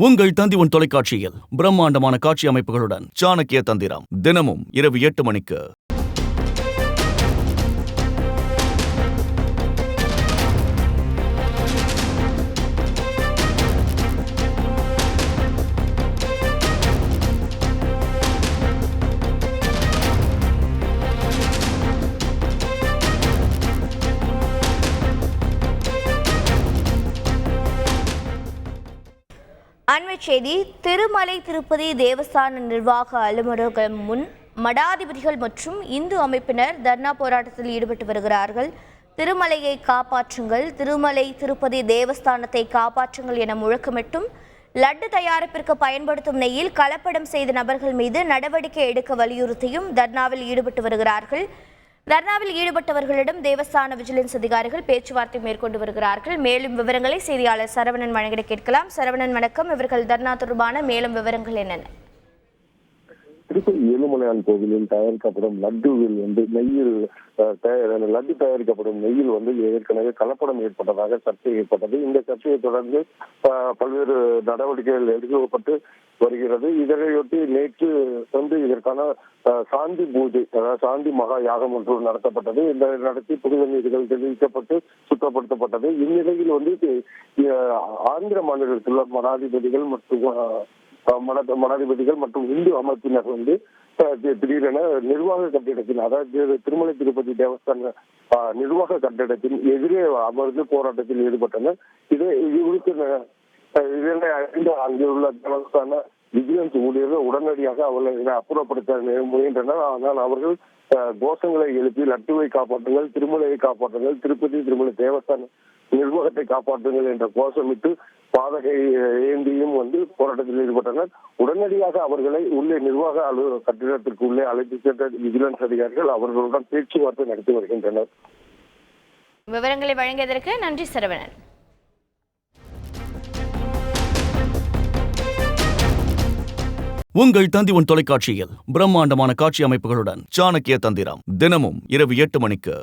உங்கள் தந்திவன் தொலைக்காட்சியில் பிரம்மாண்டமான காட்சி அமைப்புகளுடன் சாணக்கிய தந்திரம் தினமும் இரவு 8 மணிக்கு. அண்மைச் செய்தி. திருமலை திருப்பதி தேவஸ்தான நிர்வாக அலுவலகம் முன் மடாதிபதிகள் மற்றும் இந்து அமைப்பினர் தர்ணா போராட்டத்தில் ஈடுபட்டு வருகிறார்கள். திருமலையை காப்பாற்றுங்கள், திருமலை திருப்பதி தேவஸ்தானத்தை காப்பாற்றுங்கள் என முழக்கமிட்டும் லட்டு தயாரிப்பிற்கு பயன்படுத்தும் நெய்யில் கலப்படம் செய்த நபர்கள் மீது நடவடிக்கை எடுக்க வலியுறுத்தியும் தர்ணாவில் ஈடுபட்டு வருகிறார்கள். தர்ணாவில் ஈடுபட்டவர்களிடம் தேவஸ்தான விஜிலன்ஸ் அதிகாரிகள் பேச்சுவார்த்தை மேற்கொண்டு வருகிறார்கள். மேலும் விவரங்களை செய்தியாளர் சரவணன் வழங்கிட கேட்கலாம். சரவணன் வணக்கம். இவர்கள் தர்ணா தொடர்பான மேலும் விவரங்கள் என்னென்ன? திருப்பதி ஏழுமலையான் கோவிலில் தயாரிக்கப்படும் லட்டுவில் நெய்யில் லட்டு தயாரிக்கப்படும் நெய்யில் ஏற்கனவே கலப்படம் ஏற்பட்டதாக சர்ச்சை ஏற்பட்டது. இந்த சர்ச்சையை தொடர்ந்து பல்வேறு நடவடிக்கைகள் எடுக்கப்பட்டு வருகிறது. இதனையொட்டி நேற்று இதற்கான சாந்தி பூஜை, அதாவது சாந்தி மகா யாகம் ஒன்று நடத்தப்பட்டது. இந்த நடத்தி புதுவெளிகள் தெரிவிக்கப்பட்டு சுத்தப்படுத்தப்பட்டது. இந்நிலையில் ஆந்திர மாநிலத்தில் உள்ள மடாதிபதிகள் மற்றும் இந்து அமைப்பினர் திடீரென நிர்வாக கட்டிடத்தின், அதாவது திருமலை திருப்பதி தேவஸ்தான நிர்வாக கட்டிடத்தின் எதிரே அமர்ந்து போராட்டத்தில் ஈடுபட்டனர். இதனை அறிந்து அங்குள்ள தேவஸ்தான விஜிலன்ஸ் ஊழியர்கள் உடனடியாக அவர்களை அப்புறப்படுத்த முயன்றனர். ஆனால் அவர்கள் கோஷங்களை எழுப்பி லட்டுவை காப்பாற்றுங்கள், திருமலையை காப்பாற்றுங்கள், திருமலை தேவஸ்தான நிர்வாகத்தை காப்பாற்றுங்கள் என்ற கோஷமிட்டு பாதகை ஏந்தியும் போராட்டத்தில் ஈடுபட்டனர். உடனடியாக அவர்களை உள்ளே நிர்வாக கட்டிடத்திற்கு உள்ளே அழைத்து சென்ற விஜிலன்ஸ் அதிகாரிகள் அவர்களுடன் பேச்சுவார்த்தை நடத்தி வருகின்றனர். விவரங்களை வழங்கியதற்கு நன்றி சரவணன். உங்கள் தந்திவன் தொலைக்காட்சியில் பிரம்மாண்டமான காட்சி அமைப்புகளுடன் சாணக்கிய தந்திரம் தினமும் இரவு 8 மணிக்கு.